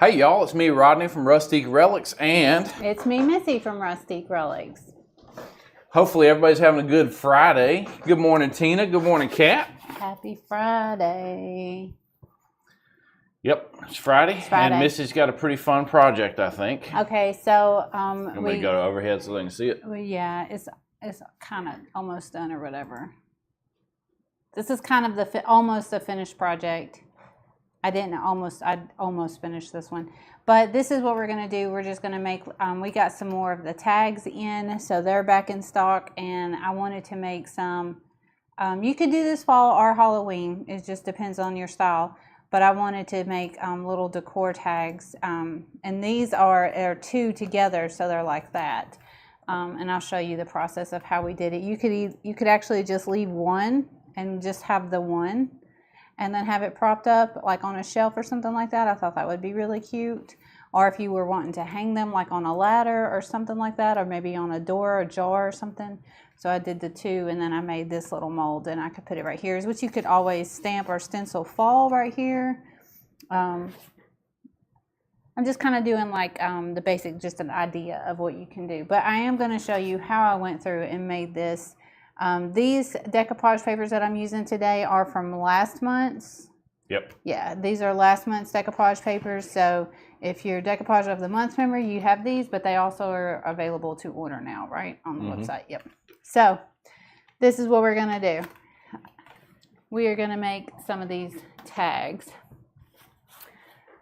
Hey y'all, it's me Rodney from Rustic Relics, and It's me, Missy from Rustic Relics. hopefully everybody's having a good Friday. Good morning, Tina. Good morning, Kat. Happy Friday. Yep, it's Friday, Friday. and Missy's got a pretty fun project, I think. Okay, so We go to overhead so they can see it. yeah, it's kind of almost done or whatever. This is kind of almost a finished project. I almost finished this one, but this is what we're going to do. We're just going to make, we got some more of the tags in, so they're back in stock, and I wanted to make some, you could do this fall or Halloween, it just depends on your style, but I wanted to make little decor tags, and these are two together, so they're like that, and I'll show you the process of how we did it. You could actually just leave one and just have the one, and then have it propped up like on a shelf or something like that. I thought that would be really cute. Or if you were wanting to hang them like on a ladder or something like that, or maybe on a door or jar or something. So I did the two, and then I made this little mold, and I could put it right here, which you could always stamp or stencil fall right here. I'm just kind of doing like the basic, just an idea of what you can do. But I am going to show you how I went through and made this. These decoupage papers that I'm using today are from last month's. Yep. Yeah, these are last month's decoupage papers. So if you're decoupage of the month member, you have these, but they also are available to order now, right? On the website. Yep. So this is what we're going to do. We are going to make some of these tags.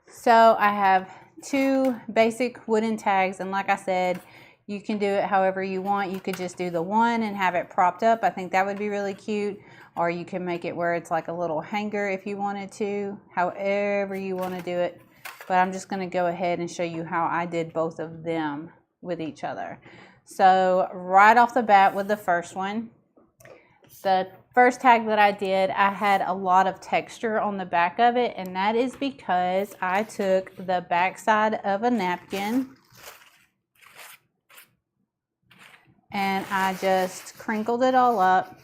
So I have two basic wooden tags, and like I said, you can do it however you want. You could just do the one and have it propped up. I think that would be really cute. Or you can make it where it's like a little hanger if you wanted to. However you want to do it. But I'm just going to go ahead and show you how I did both of them with each other. So right off the bat with the first one, the first tag that I did, I had a lot of texture on the back of it. And that is because I took the back side of a napkin and I just crinkled it all up.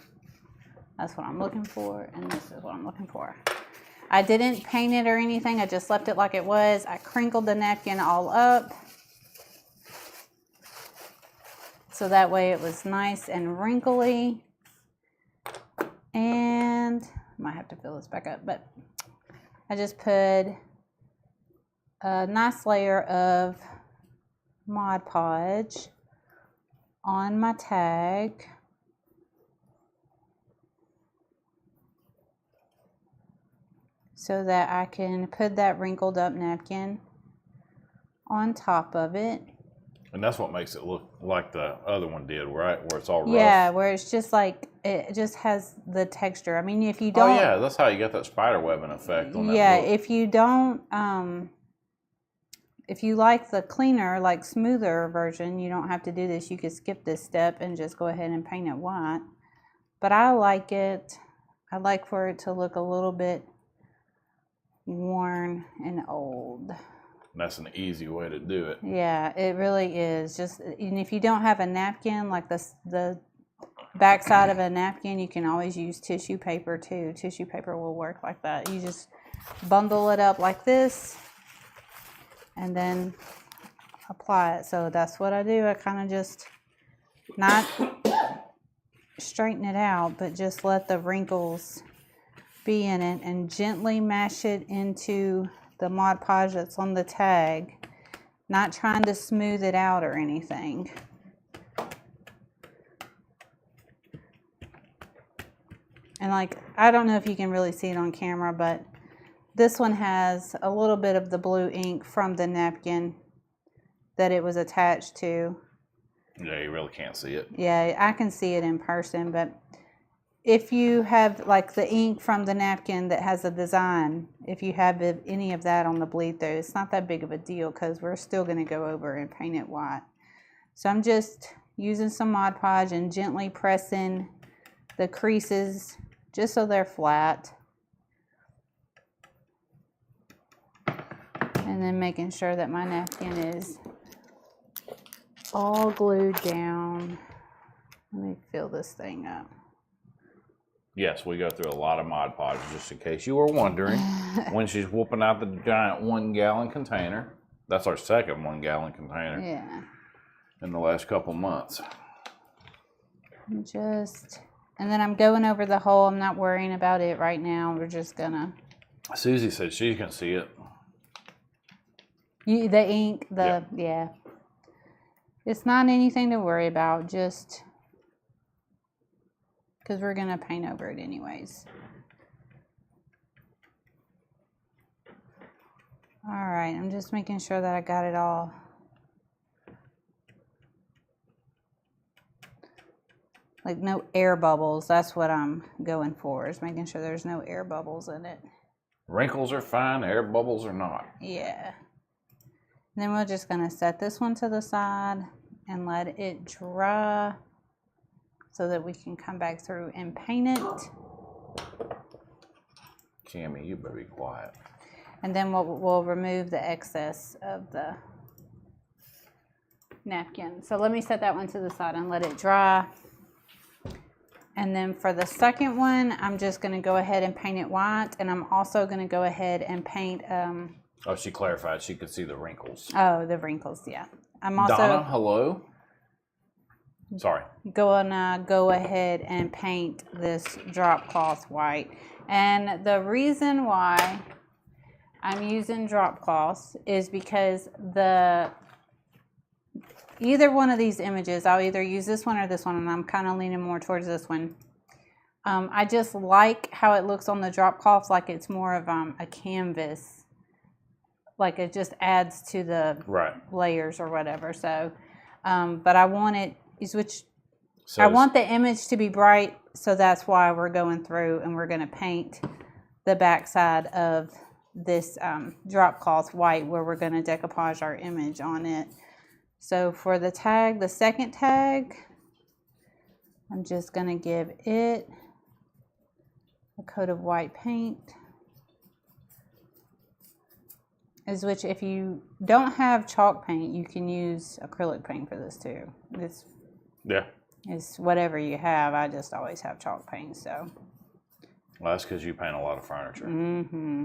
That's what I'm looking for, and this is what I'm looking for. I didn't paint it or anything. I just left it like it was. I crinkled the napkin all up, so that way it was nice and wrinkly. And I might have to fill this back up, but I just put a nice layer of Mod Podge on my tag, so that I can put that wrinkled up napkin on top of it. And that's what makes it look like the other one did, right? Where it's all rough. Yeah, where it's just like, it just has the texture. I mean, if you don't... Oh yeah, that's how you get that spider webbing effect on that. Yeah, look. if you don't... if you like the cleaner, like smoother version, you don't have to do this. You could skip this step and just go ahead and paint it white. But I like it. I like for it to look a little bit worn and old. That's an easy way to do it. Yeah, it really is. Just, and if you don't have a napkin, like the back side of a napkin, you can always use tissue paper too. Tissue paper will work like that. You just bundle it up like this and then apply it. So that's what I do. I kind of just not straighten it out, but just let the wrinkles be in it and gently mash it into the Mod Podge that's on the tag, not trying to smooth it out or anything. And like, I don't know if you can really see it on camera, but this one has a little bit of the blue ink from the napkin that it was attached to. Yeah, you really can't see it. Yeah, I can see it in person, but if you have like the ink from the napkin that has a design, if you have any of that on the bleed through, it's not that big of a deal because we're still going to go over and paint it white. So I'm just using some Mod Podge and gently pressing the creases just so they're flat. And then making sure that my napkin is all glued down. Let me fill this thing up. Yes, we go through a lot of Mod Podge, just in case you were wondering. When she's whooping out the giant 1 gallon container. That's our second 1 gallon container. Yeah. In the last couple months. And then I'm going over the hole. I'm not worrying about it right now. We're just gonna. Susie said she can see it. The ink, yeah. It's not anything to worry about, just because we're gonna paint over it anyways. All right, I'm just making sure that I got it all. Like no air bubbles. That's what I'm going for, is making sure there's no air bubbles in it. Wrinkles are fine, air bubbles are not. Yeah. And then we're just gonna set this one to the side and let it dry so that we can come back through and paint it. Cammy, you better be quiet. And then we'll remove the excess of the napkin. So let me set that one to the side and let it dry. And then for the second one, I'm just going to go ahead and paint it white. And I'm also going to go ahead and paint... Oh, she clarified she could see the wrinkles. Oh, the wrinkles, yeah. I'm also... Donna, hello? Sorry. Gonna go ahead and paint this drop cloth white. And the reason why I'm using drop cloths is because either one of these images, I'll either use this one or this one, and I'm kind of leaning more towards this one. I just like how it looks on the drop cloth, like it's more of a canvas. Like it just adds to the layers or whatever. So, but I want it, I want the image to be bright, so that's why we're going through and we're going to paint the back side of this drop cloth white, where we're going to decoupage our image on it. So for the tag, the second tag, I'm just going to give it a coat of white paint. Which if you don't have chalk paint, you can use acrylic paint for this too. It's whatever you have. I just always have chalk paint, so. Well, that's because you paint a lot of furniture. Mm-hmm.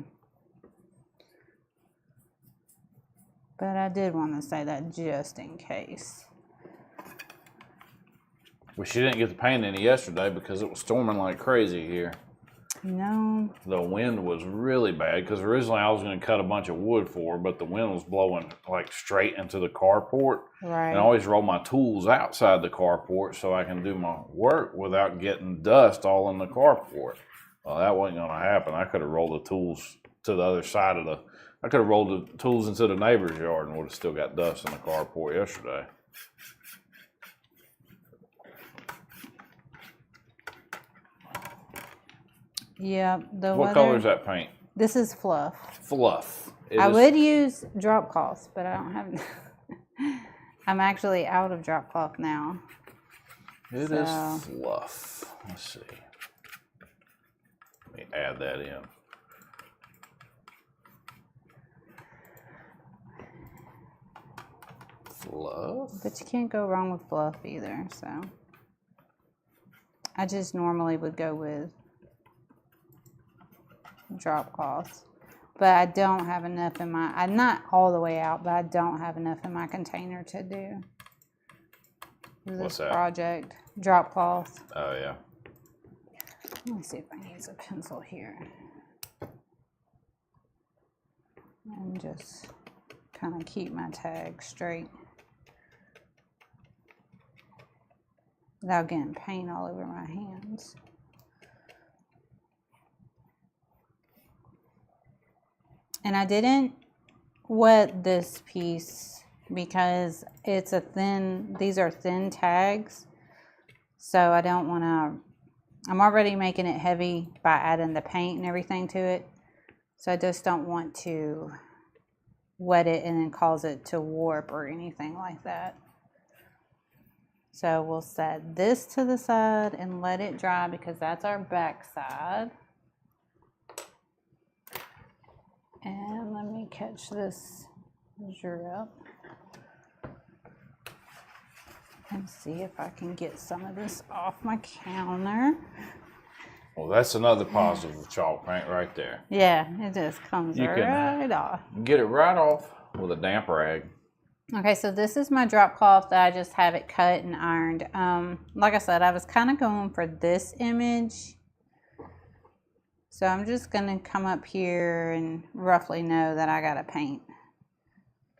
But I did want to say that just in case. Well, she didn't get to paint any yesterday because it was storming like crazy here. No. The wind was really bad because originally I was going to cut a bunch of wood for her, but the wind was blowing like straight into the carport. Right. And I always roll my tools outside the carport so I can do my work without getting dust all in the carport. Well, that wasn't going to happen. I could have rolled the tools to the other side of I could have rolled the tools into the neighbor's yard and would have still got dust in the carport yesterday. Yeah. What color is that paint? This is fluff. Fluff. I would use drop cloth, but I don't have. I'm actually out of drop cloth now. It is fluff. Let's see. Let me add that in. Fluff. But you can't go wrong with fluff either, so. I just normally would go with drop cloths. But I don't have enough in my, I'm not all the way out, but I don't have enough in my container to do What's this that? project. Drop cloth. Oh, yeah. Let me see if I can use a pencil here. And just kind of keep my tag straight without getting paint all over my hands. And I didn't wet this piece because it's a thin, these are thin tags. So I don't want to, I'm already making it heavy by adding the paint and everything to it. So I just don't want to wet it and then cause it to warp or anything like that. So we'll set this to the side and let it dry because that's our back side. And let me catch this drip and see if I can get some of this off my counter. Well, that's another positive of chalk paint right there. Yeah, it just comes You can right off. get it right off with a damp rag. Okay, so this is my drop cloth that I just have it cut and ironed. Like I said, I was kind of going for this image. So I'm just going to come up here and roughly know that I got to paint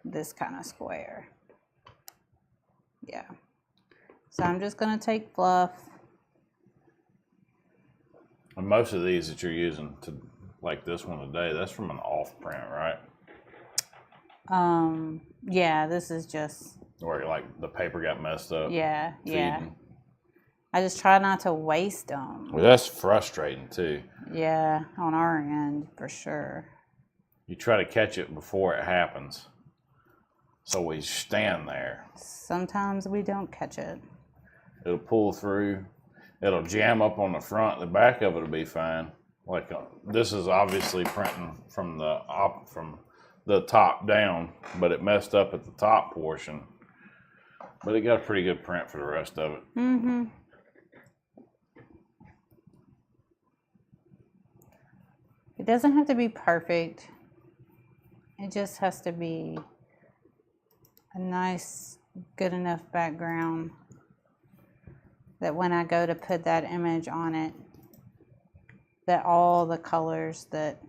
this kind of square. Yeah. So I'm just going to take fluff. And most of these that you're using to, like this one today, that's from an off print, right? Yeah, this is just where like the paper got messed up. Yeah, yeah. feeding. I just try not to waste them. Well, that's frustrating too. Yeah, on our end for sure. You try to catch it before it happens. So we stand there. Sometimes we don't catch it. It'll pull through. It'll jam up on the front. The back of it will be fine. Like this is obviously printing from the top down, but it messed up at the top portion. But it got a pretty good print for the rest of it. Mm-hmm. It doesn't have to be perfect. It just has to be a nice, good enough background that when I go to put that image on it, that all the colors that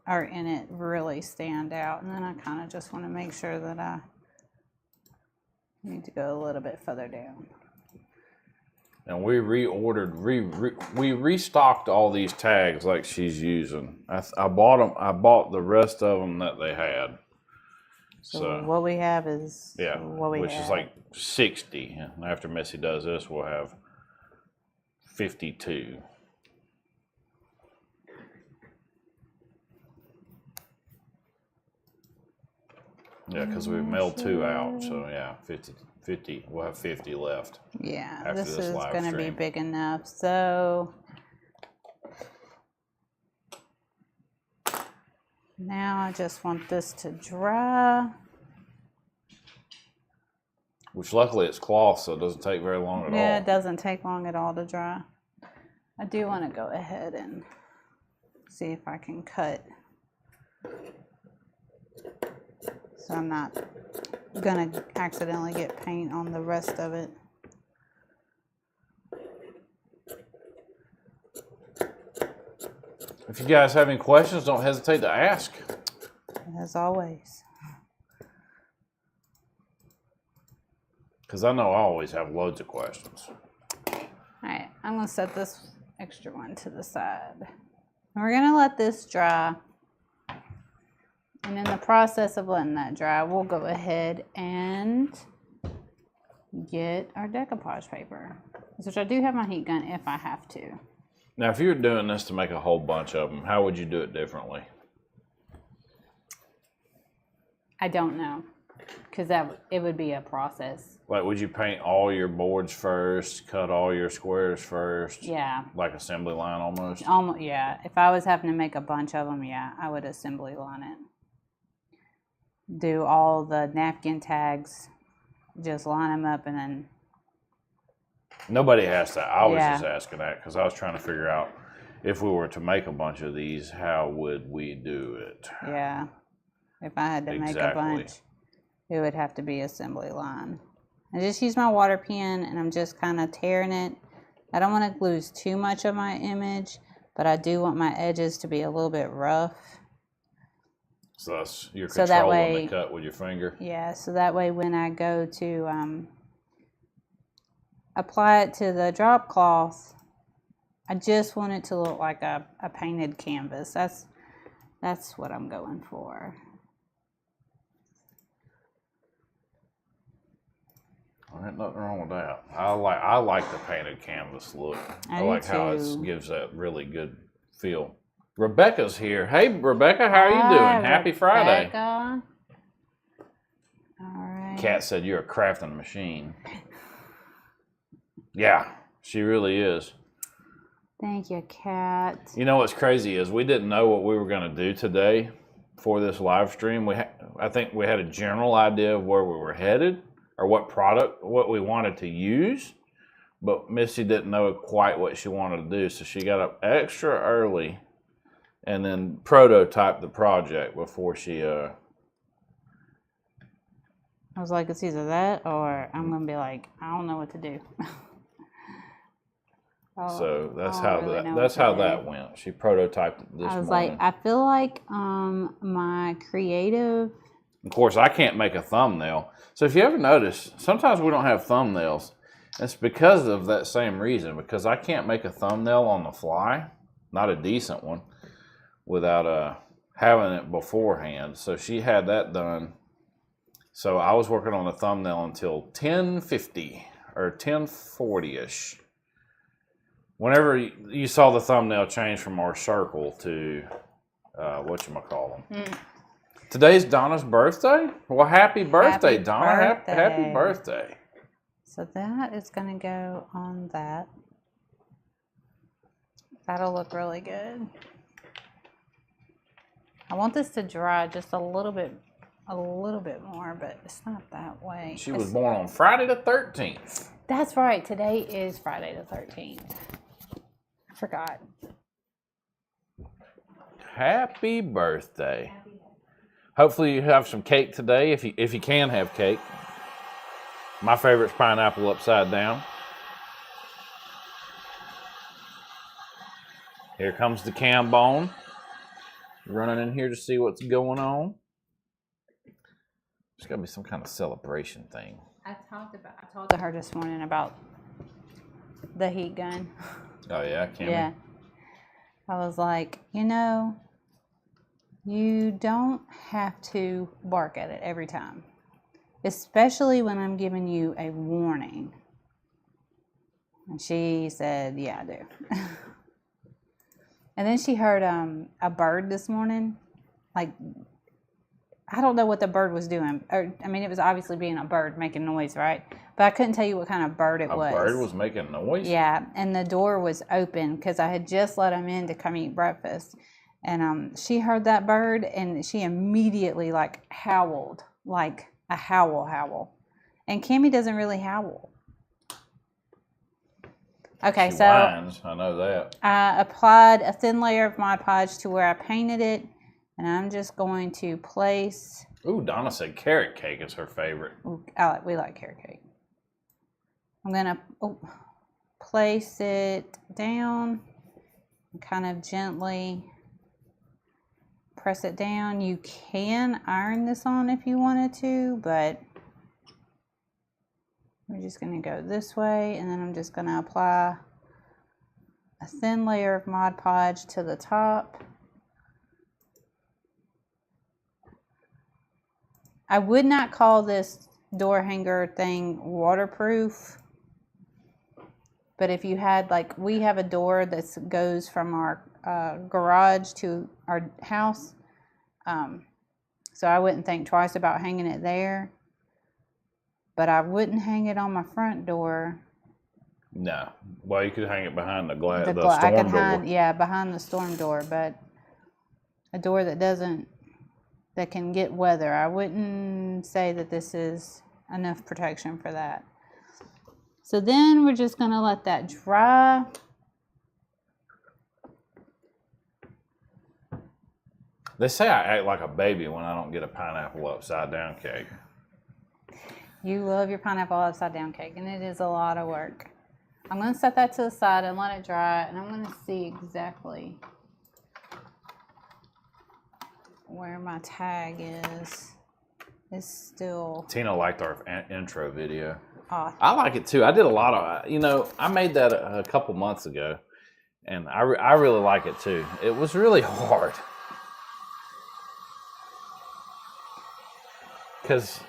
are in it really stand out. And then I kind of just want to make sure that I need to go a little bit further down. And we reordered, we restocked all these tags like she's using. I bought the rest of them that they had. So what we have is what we have. Which is like 60. And after Missy does this, we'll have 52. Yeah, because we mailed 2 out, so yeah, 50. We'll have 50 left. Yeah, this is going to be big enough. So now I just want this to dry. Which luckily it's cloth, so it doesn't take very long at all. Yeah, it doesn't take long at all to dry. I do want to go ahead and see if I can cut, so I'm not going to accidentally get paint on the rest of it. If you guys have any questions, don't hesitate to ask. As always. Because I know I always have loads of questions. All right, I'm going to set this extra one to the side. And we're going to let this dry. And in the process of letting that dry, we'll go ahead and get our decoupage paper, which I do have my heat gun if I have to. Now, if you were doing this to make a whole bunch of them, how would you do it differently? I don't know, because it would be a process. Like, would you paint all your boards first, cut all your squares first? Yeah. Like assembly line almost? Almost, yeah. If I was having to make a bunch of them, yeah, I would assembly line it. Do all the napkin tags, just line them up, and then... Nobody has to. I was just asking that because I was trying to figure out if we were to make a bunch of these, how would we do it? Yeah. If I had to make a bunch, it would have to be assembly line. I just use my water pen and I'm just kind of tearing it. I don't want to lose too much of my image, but I do want my edges to be a little bit rough. So you're controlling the cut with your finger? Yeah, so that way when I go to apply it to the drop cloth, I just want it to look like a painted canvas. That's what I'm going for. There ain't nothing wrong with that. I like the painted canvas look. I like how it gives that really good feel. Rebecca's here. Hey, Rebecca, how are you doing? Happy Friday. Rebecca. All right. Kat said you're a crafting machine. Yeah, she really is. Thank you, Kat. You know what's crazy is we didn't know what we were going to do today for this live stream. I think we had a general idea of where we were headed or what we wanted to use, but Missy didn't know quite what she wanted to do, so she got up extra early and then prototyped the project before she I was like, it's either that or I'm gonna be like, I don't know what to do. So that's I how don't really know that's what to how do. that went. She prototyped it this I was morning. like, I feel like my creative. Of course, I can't make a thumbnail. So if you ever notice, sometimes we don't have thumbnails. It's because of that same reason, because I can't make a thumbnail on the fly, not a decent one, without having it beforehand. So she had that done. So I was working on the thumbnail until 10:50 or 10:40ish. Whenever you saw the thumbnail change from our circle to whatchamacallit. Today's Donna's birthday? Well, happy birthday, Happy Donna. birthday. Happy birthday. So that is gonna go on that. That'll look really good. I want this to dry just a little bit more, but it's not that way. She was born on Friday the 13th. That's right. Today is Friday the 13th. I forgot. Happy birthday. Hopefully you have some cake today, if you can have cake. My favorite's pineapple upside down. Here comes the cam bone. Running in here to see what's going on. There's got to be some kind of celebration thing. I told her this morning about the heat gun. Oh yeah, Cammy. Yeah. I was like, you don't have to bark at it every time, especially when I'm giving you a warning. And she said, yeah, I do. And then she heard a bird this morning. Like, I don't know what the bird was doing. It was obviously being a bird making noise, right? But I couldn't tell you what kind of bird it was. A bird was making noise? Yeah, and the door was open because I had just let him in to come eat breakfast. And she heard that bird, and she immediately, howled, like a howl. And Cammie doesn't really howl. Okay, she so whines, I know that. I applied a thin layer of Mod Podge to where I painted it, and I'm just going to place. Ooh, Donna said carrot cake is her favorite. We like carrot cake. I'm gonna place it down and kind of gently press it down. You can iron this on if you wanted to, but we're just going to go this way, and then I'm just going to apply a thin layer of Mod Podge to the top. I would not call this door hanger thing waterproof, but if you had, we have a door that goes from our garage to our house, so I wouldn't think twice about hanging it there. But I wouldn't hang it on my front door. No. Well, you could hang it behind the storm door. Behind the storm door. But a door that can get weather. I wouldn't say that this is enough protection for that. So then we're just going to let that dry. They say I act like a baby when I don't get a pineapple upside down cake. You love your pineapple upside down cake, and it is a lot of work. I'm going to set that to the side and let it dry, and I'm going to see exactly where my tag is. It's still... Tina liked our intro video. Oh. I like it too. I did a lot of, I made that a couple months ago, and I really like it too. It was really hard. Because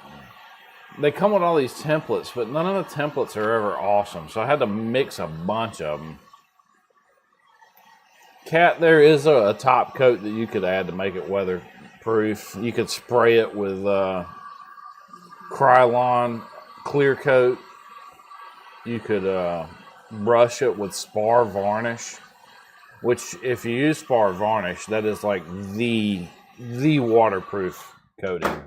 they come with all these templates, but none of the templates are ever awesome. So I had to mix a bunch of them. Kat, there is a top coat that you could add to make it weatherproof. You could spray it with Krylon clear coat. You could brush it with spar varnish, which if you use spar varnish, that is like the waterproof coating.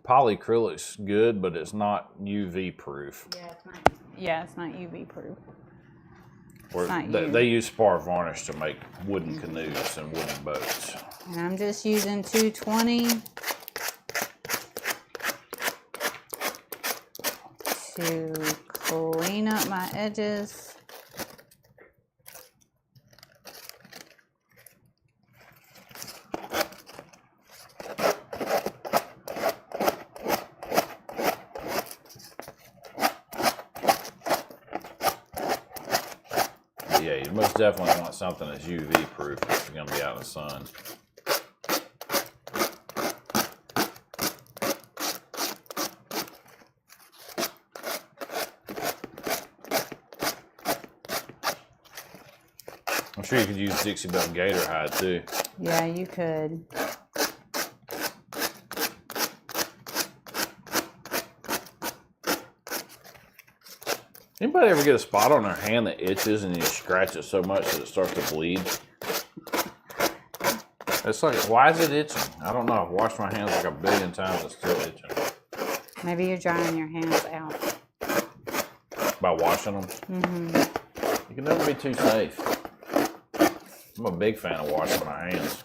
polyacrylic's good, but it's not UV proof. Yeah, it's not UV proof. They use spar varnish to make wooden canoes and wooden boats. And I'm just using 220 to clean up my edges. Yeah, you most definitely want something that's UV proof if you're going to be out in the sun. I'm sure you could use Dixie Belle gator hide too. Yeah, you could. Anybody ever get a spot on their hand that itches and you scratch it so much that it starts to bleed? It's like, why is it itching? I don't know. I've washed my hands like a billion times. It's still itching. Maybe you're drying your hands out. By washing them? Mm-hmm. You can never be too safe. I'm a big fan of washing my hands.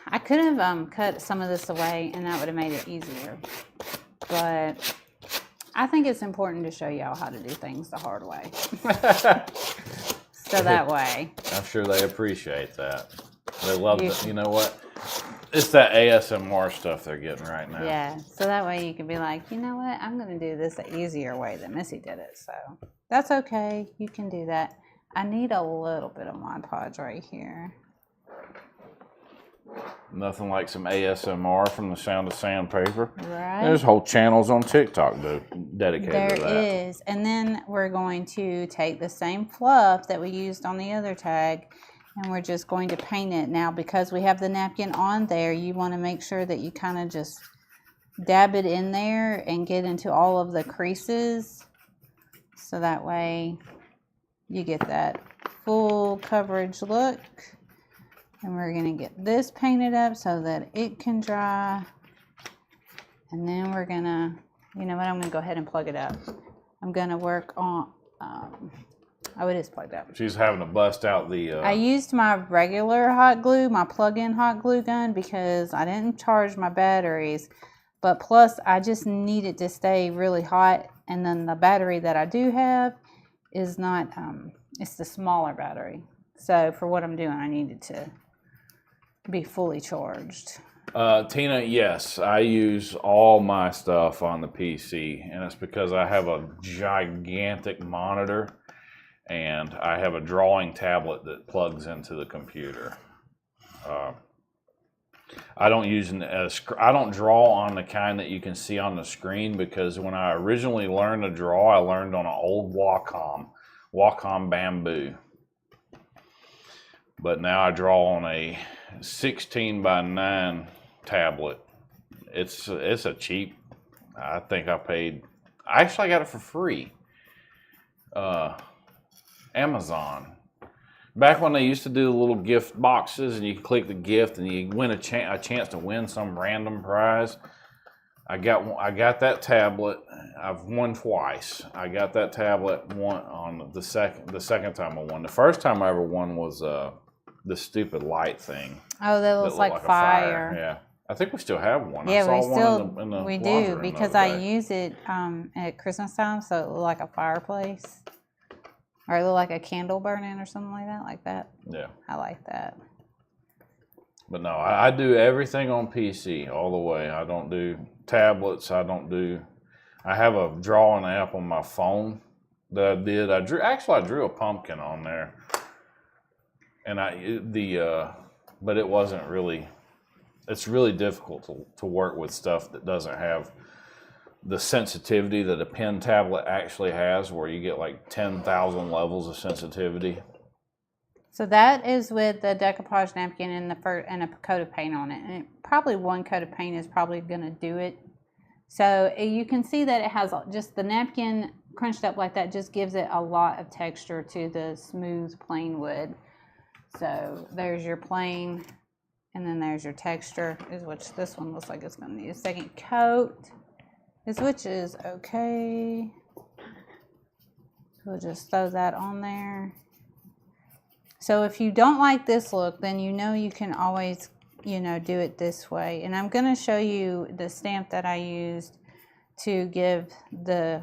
I could have cut some of this away and that would have made it easier. But I think it's important to show y'all how to do things the hard way. So that way. I'm sure they appreciate that. They love it. You know what? It's that ASMR stuff they're getting right now. Yeah. So that way you can be like, you know what? I'm going to do this the easier way than Missy did it. So that's okay. You can do that. I need a little bit of Mod Podge right here. Nothing like some ASMR from the sound of sandpaper. Right. There's whole channels on TikTok dedicated to that. There is. And then we're going to take the same fluff that we used on the other tag and we're just going to paint it. Now, because we have the napkin on there, you want to make sure that you kind of just dab it in there and get into all of the creases. So that way you get that full coverage look. And we're going to get this painted up so that it can dry. And then we're going to, you know what, I'm going to go ahead and plug it up. I'm going to work on, oh, it is plugged up. She's having to bust out the... I used my regular hot glue, my plug-in hot glue gun, because I didn't charge my batteries. But plus, I just need it to stay really hot. And then the battery that I do have is not, it's the smaller battery. So for what I'm doing, I need it to be fully charged. Tina, yes, I use all my stuff on the PC, and it's because I have a gigantic monitor and I have a drawing tablet that plugs into the computer. I don't draw on the kind that you can see on the screen, because when I originally learned to draw, I learned on an old Wacom bamboo. But now I draw on a 16:9 tablet. It's a cheap. I think I actually got it for free. Amazon. Back when they used to do the little gift boxes and you could click the gift and you win a chance to win some random prize. I got that tablet. I've won twice. I got that tablet on the second time I won. The first time I ever won was the stupid light thing. Oh, that looks like fire. Yeah, I think we still have one. Yeah, I we saw still one in the we laundry do, room because the other I day. use it at Christmas time, so it looked like a fireplace, or it looked like a candle burning or something like that. Yeah, I like that. but no, I do everything on PC all the way. I don't do tablets. I have a drawing app on my phone that I did. I drew a pumpkin on there. And but it wasn't really, it's really difficult to work with stuff that doesn't have the sensitivity that a pen tablet actually has, where you get like 10,000 levels of sensitivity. So that is with the decoupage napkin and a coat of paint on it. And probably one coat of paint is probably going to do it. So you can see that it has just the napkin crunched up like that, just gives it a lot of texture to the smooth plain wood. So there's your plain And then there's your texture, is which this one looks like it's going to need a second coat, which is okay. We'll just throw that on there. So if you don't like this look, then you know you can always, do it this way. And I'm going to show you the stamp that I used to give the,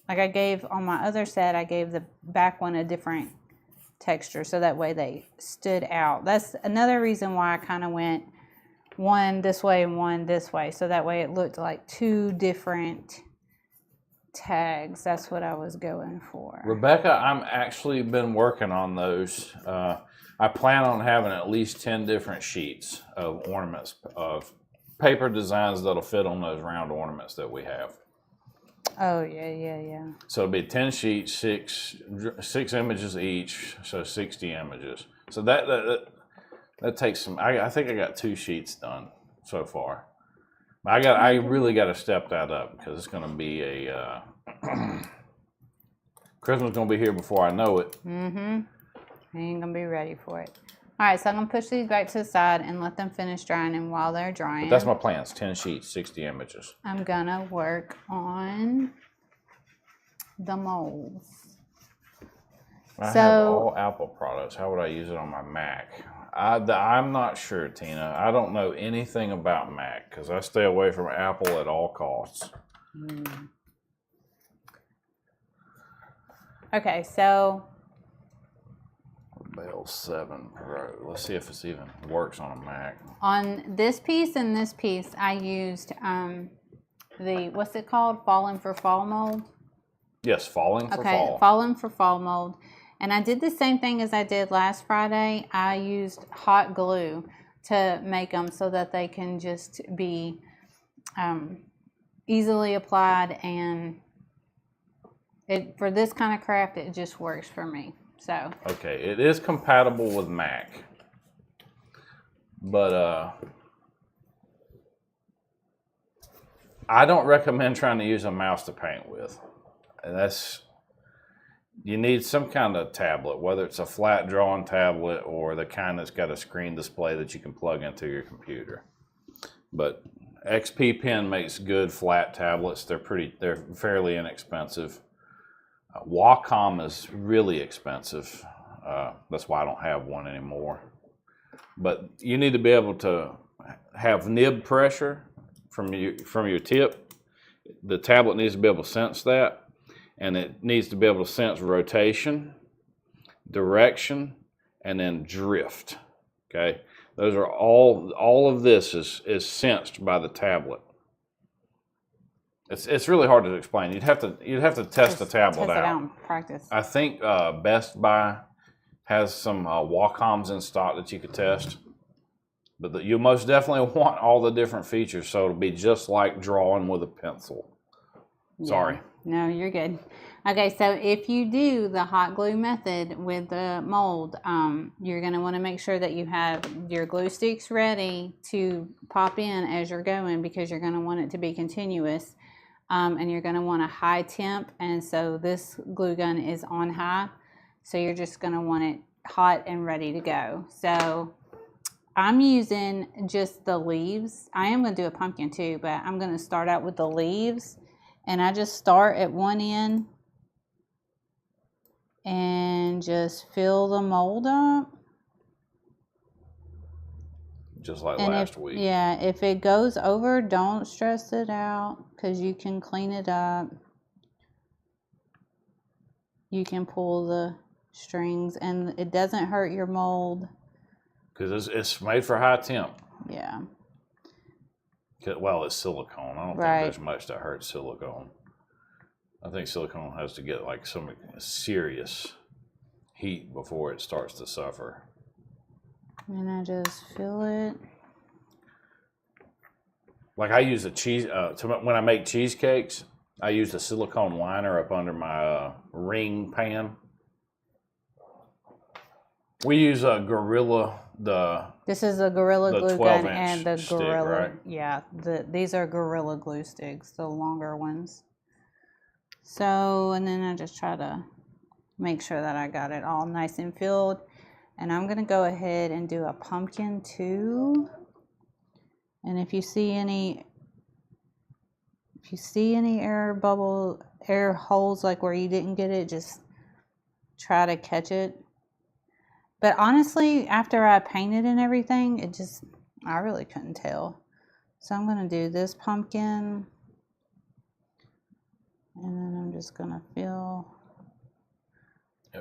like I gave on my other set, I gave the back one a different texture so that way they stood out. That's another reason why I kind of went one this way and one this way, so that way it looked like two different tags. That's what I was going for. Rebecca, I'm actually been working on those. I plan on having at least 10 different sheets of ornaments, of paper designs that'll fit on those round ornaments that we have. Oh, yeah. So it'll be 10 sheets, six images each, so 60 images. So that takes some. I think I got 2 sheets done so far. I really got to step that up because it's going to be a Christmas going to be here before I know it. I ain't going to be ready for it. All right, so I'm going to push these back to the side and let them finish drying. And while they're drying, but that's my plans: 10 sheets, 60 images. I'm going to work on the molds. I have all Apple products. How would I use it on my Mac? I'm not sure, Tina. I don't know anything about Mac because I stay away from Apple at all costs. Okay, so Bell 7 Pro. Let's see if it even works on a Mac. on this piece and this piece, I used the, what's it called? Falling for Fall mold. Yes, Falling for Fall. Okay, Falling for Fall mold. And I did the same thing as I did last Friday. I used hot glue to make them so that they can just be easily applied, and for this kind of craft, it just works for me. So okay, it is compatible with Mac, but I don't recommend trying to use a mouse to paint with. And you need some kind of tablet, whether it's a flat drawing tablet or the kind that's got a screen display that you can plug into your computer. But XP Pen makes good flat tablets. They're fairly inexpensive. Wacom is really expensive. That's why I don't have one anymore. But you need to be able to have nib pressure from your tip. The tablet needs to be able to sense that. And it needs to be able to sense rotation, direction, and then drift. Okay, those are all of this is sensed by the tablet. It's really hard to explain. You'd have to test the tablet out. And practice. I think Best Buy has some Wacoms in stock that you could test. But you most definitely want all the different features, so it'll be just like drawing with a pencil. Sorry. Yeah. No, you're good. Okay, so if you do the hot glue method with the mold, you're going to want to make sure that you have your glue sticks ready to pop in as you're going, because you're going to want it to be continuous, and you're going to want a high temp, and so this glue gun is on high, so you're just going to want it hot and ready to go. So I'm using just the leaves. I am going to do a pumpkin too, but I'm going to start out with the leaves. And I just start at one end and just fill the mold up. Just like last week. Yeah, if it goes over, don't stress it out, because you can clean it up. You can pull the strings, and it doesn't hurt your mold. Because it's made for high temp. Yeah. Well, it's silicone. I don't think there's much that hurts silicone. I think silicone has to get like some serious heat before it starts to suffer. And I just fill it. Like I use when I make cheesecakes, I use a silicone liner up under my ring pan. We use a Gorilla. This is a Gorilla glue gun and the stick, Gorilla. right? Yeah, these are Gorilla glue sticks, the longer ones. So, and then I just try to make sure that I got it all nice and filled. And I'm going to go ahead and do a pumpkin too. And if you see any air holes like where you didn't get it, just try to catch it. But honestly, after I painted and everything, I really couldn't tell. So I'm going to do this pumpkin. And then I'm just going to fill.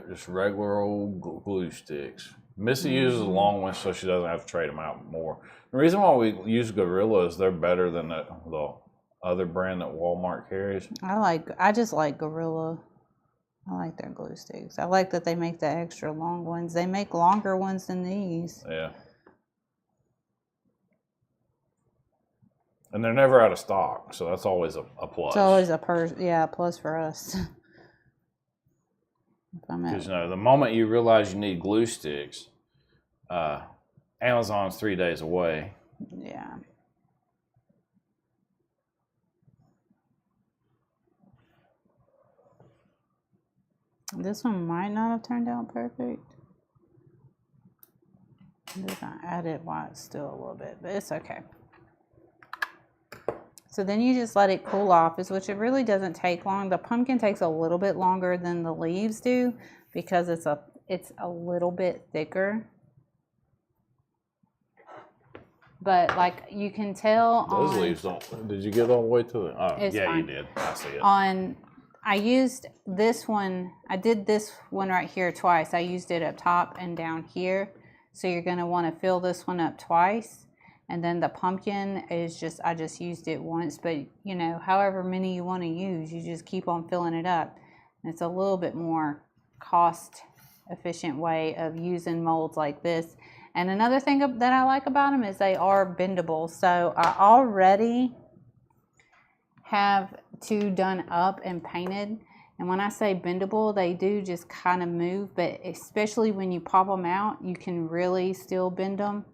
Just regular old glue sticks. Missy uses the long ones so she doesn't have to trade them out more. The reason why we use Gorilla is they're better than the other brand that Walmart carries. I just like Gorilla. I like their glue sticks. I like that they make the extra long ones. They make longer ones than these. Yeah. And they're never out of stock, so that's always a plus. It's always a plus for us. Because the moment you realize you need glue sticks, Amazon's 3 days away. Yeah. This one might not have turned out perfect. I'm just gonna add it while it's still a little bit, but it's okay. So then you just let it cool off, which it really doesn't take long. The pumpkin takes a little bit longer than the leaves do because it's a little bit thicker. But like you can tell those leaves don't. Did you get all the way to it? Oh, yeah, fine. You did. I see it. I used this one. I did this one right here twice. I used it up top and down here. So you're going to want to fill this one up twice. And then the pumpkin is I just used it once, but however many you want to use, you just keep on filling it up. And it's a little bit more cost efficient way of using molds like this. And another thing that I like about them is they are bendable. So I already have 2 done up and painted. And when I say bendable, they do just kind of move, but especially when you pop them out, you can really still bend them.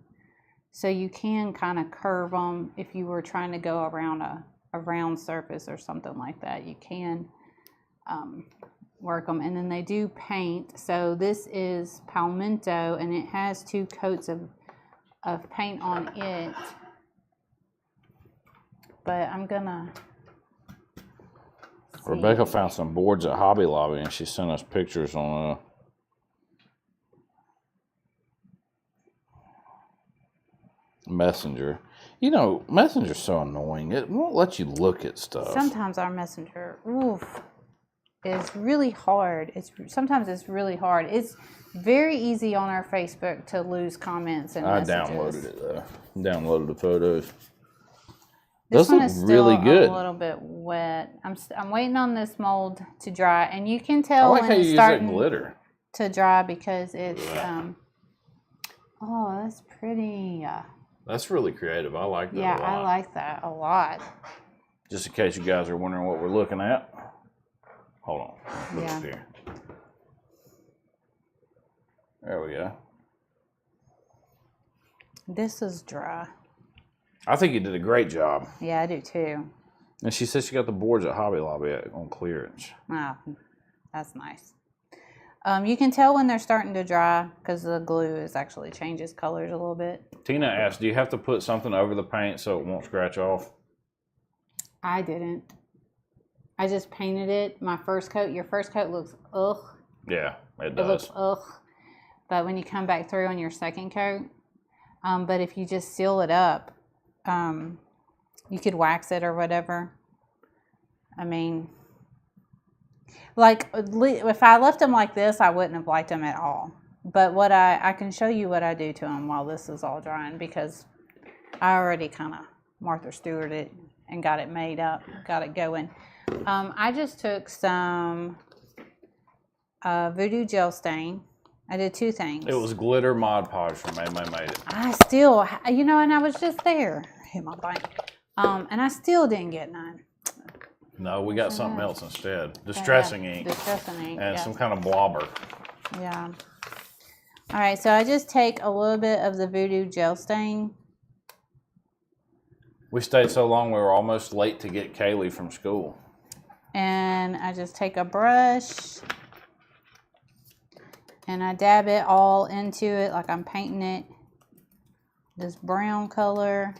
So you can kind of curve them if you were trying to go around a round surface or something like that. You can work them. And then they do paint. So this is Palmetto, and it has 2 coats of paint on it. But I'm going to... Rebecca found some boards at Hobby Lobby, and she sent us pictures on... Messenger. Messenger's so annoying. It won't let you look at stuff. Sometimes our Messenger, is really hard. Sometimes it's really hard. It's very easy on our Facebook to lose comments and messages. I downloaded it though. Downloaded the photos. This one is still really good. A little bit wet. I'm waiting on this mold to dry, and you can tell I like when how you it's use starting that glitter to dry because it's. Oh, that's pretty. That's really creative. I like that a lot. Yeah, I like that a lot. Just in case you guys are wondering what we're looking at. Hold on. Look Yeah. up here. There we go. This is dry. I think you did a great job. Yeah, I do too. And she said she got the boards at Hobby Lobby on clearance. Oh, that's nice. You can tell when they're starting to dry because the glue actually changes colors a little bit. Tina asked, do you have to put something over the paint so it won't scratch off? I didn't. I just painted it. My first coat, your first coat looks ugh. Yeah, it does. It looks ugh. But when you come back through on your second coat, but if you just seal it up, you could wax it or whatever. I mean, like if I left them like this, I wouldn't have liked them at all. But I can show you what I do to them while this is all drying because I already kind of Martha Stewart it and got it made up, got it going. I just took some Voodoo Gel Stain. I did 2 things. It was glitter Mod Podge from Made It. I still, and I was just there. Hit my bike. And I still didn't get none. No, we got something else instead. Distressing ink. Distressing ink. And some kind of blobber. Yeah. All right, so I just take a little bit of the Voodoo Gel Stain. We stayed so long we were almost late to get Kaylee from school. And I just take a brush and I dab it all into it like I'm painting it this brown color.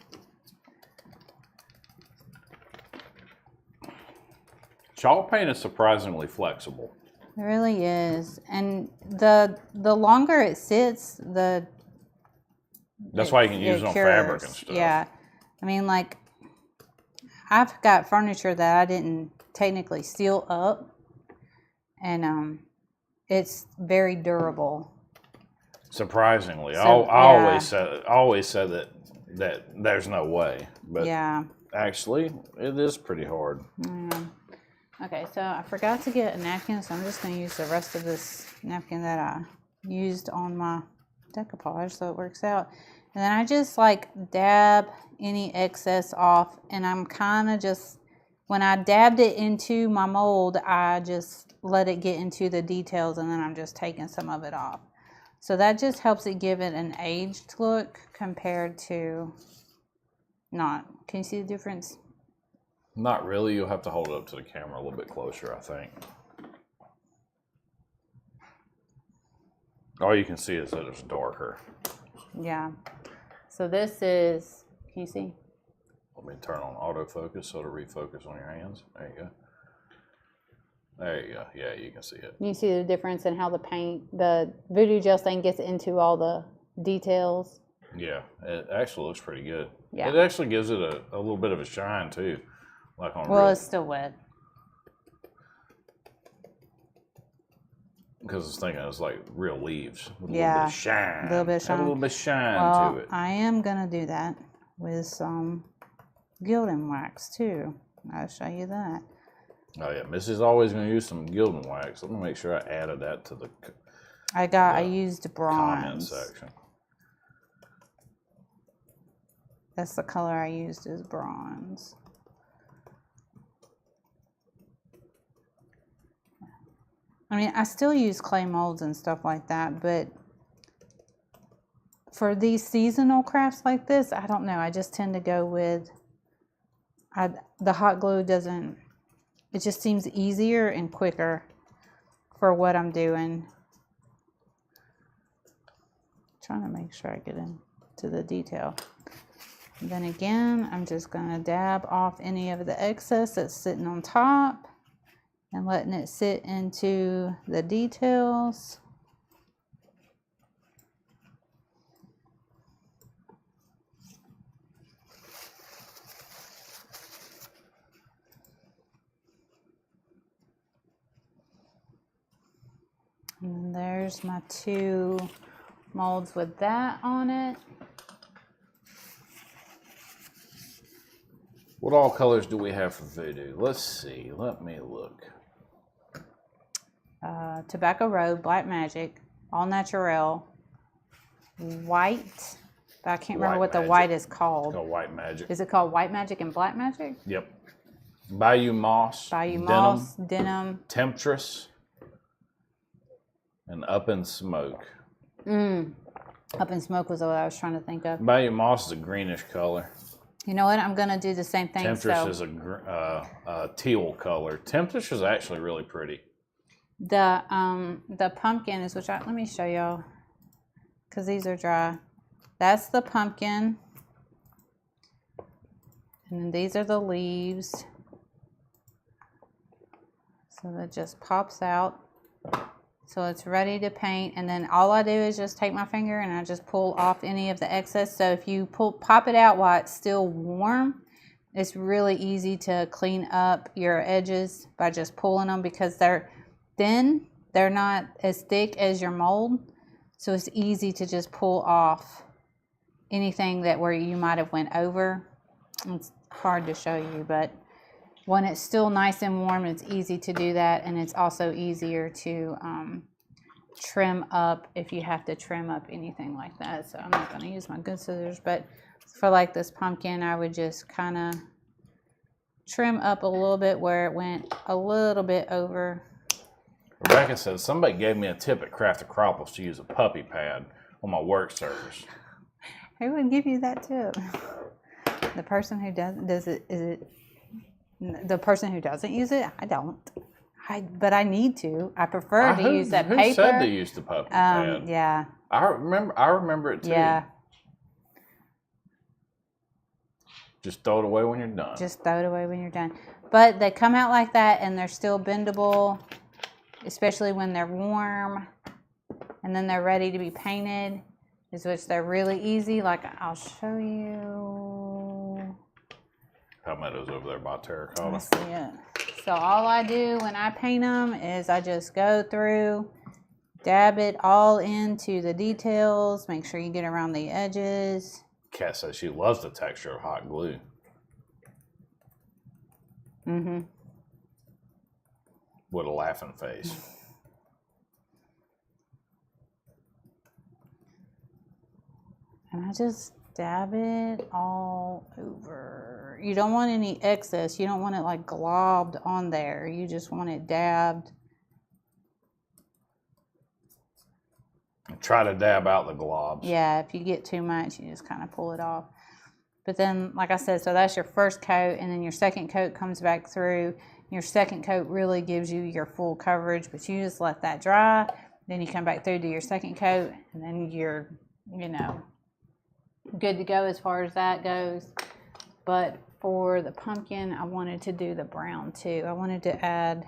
Chalk paint is surprisingly flexible. It really is, and the longer it sits, That's why you can use it on fabric and stuff. Yeah, I mean, like, I've got furniture that I didn't technically seal up, and it's very durable. Surprisingly, So, I always said that there's no way, but Yeah. actually, it is pretty hard. Okay, so I forgot to get a napkin, so I'm just going to use the rest of this napkin that I used on my decoupage, so it works out. And then I just like dab any excess off, and I'm kind of just, when I dabbed it into my mold, I just let it get into the details, and then I'm just taking some of it off. So that just helps it give it an aged look compared to not. Can you see the difference? Not really. You'll have to hold it up to the camera a little bit closer, I think. All you can see is that it's darker. Yeah. So this is, can you see? Let me turn on autofocus so it'll refocus on your hands. There you go. There you go. Yeah, you can see it. You see the difference in how the paint, the voodoo gel stain gets into all the details. Yeah, it actually looks pretty good. Yeah. It actually gives it a little bit of a shine too. Like on Well, it's still wet. Because I was thinking it's like real leaves with a Yeah, little bit of shine. a little bit of shine. Add a little bit of shine to it. I am going to do that with some gilding wax too. I'll show you that. Oh yeah, Missy's always going to use some gilding wax. Let me make sure I added that to the I used comment bronze. section. That's the color I used, is bronze. I mean, I still use clay molds and stuff like that, but for these seasonal crafts like this, I don't know. I just tend to go with, the hot glue doesn't, it just seems easier and quicker for what I'm doing. Trying to make sure I get into the detail. And then again, I'm just going to dab off any of the excess that's sitting on top and letting it sit into the details. And there's my two molds with that on it. What all colors do we have for voodoo? Let's see. Let me look. Tobacco Road, Black Magic, All Natural, White, but I can't remember what the white is called. It's called White Magic. Is it called White Magic and Black Magic? Yep. Bayou Moss. Denim. Temptress. And Up in Smoke. Up in Smoke was what I was trying to think of. Bayou Moss is a greenish color. You know what? I'm going to do the same thing. Temptress is a teal color. Temptress is actually really pretty. The pumpkin is, let me show y'all, because these are dry. That's the pumpkin. And then these are the leaves. So that just pops out. So it's ready to paint, and then all I do is just take my finger and I just pull off any of the excess. So if you pop it out while it's still warm, it's really easy to clean up your edges by just pulling them, because they're thin, they're not as thick as your mold, so it's easy to just pull off anything that where you might have went over. It's hard to show you, but when it's still nice and warm, it's easy to do that, and it's also easier to trim up if you have to trim up anything like that. So I'm not going to use my good scissors, but for like this pumpkin, I would just kind of trim up a little bit where it went a little bit over. Rebecca says, somebody gave me a tip at Craft Acropolis to use a puppy pad on my work surface. Who would give you that tip? The person who does it, is it the person who doesn't use it? I don't. But I need to. I prefer to use that who paper. said to use the pumpkin pad? Yeah. I remember it too. Yeah. Just throw it away when you're done. Just throw it away when you're done. But they come out like that, and they're still bendable, especially when they're warm. And then they're ready to be painted, which they're really easy. Like, I'll show you. Palmetto's over there by terracotta. Let's see it. So all I do when I paint them is I just go through, dab it all into the details, make sure you get around the edges. Kat says she loves the texture of hot glue. Mm-hmm. With a laughing face. And I just dab it all over. You don't want any excess. You don't want it like globbed on there. You just want it dabbed. Try to dab out the globs. Yeah, if you get too much, you just kind of pull it off. But then, like I said, so that's your first coat, and then your second coat comes back through. Your second coat really gives you your full coverage, but you just let that dry. Then you come back through to your second coat, and then you're, good to go as far as that goes. But for the pumpkin, I wanted to do the brown too. I wanted to add...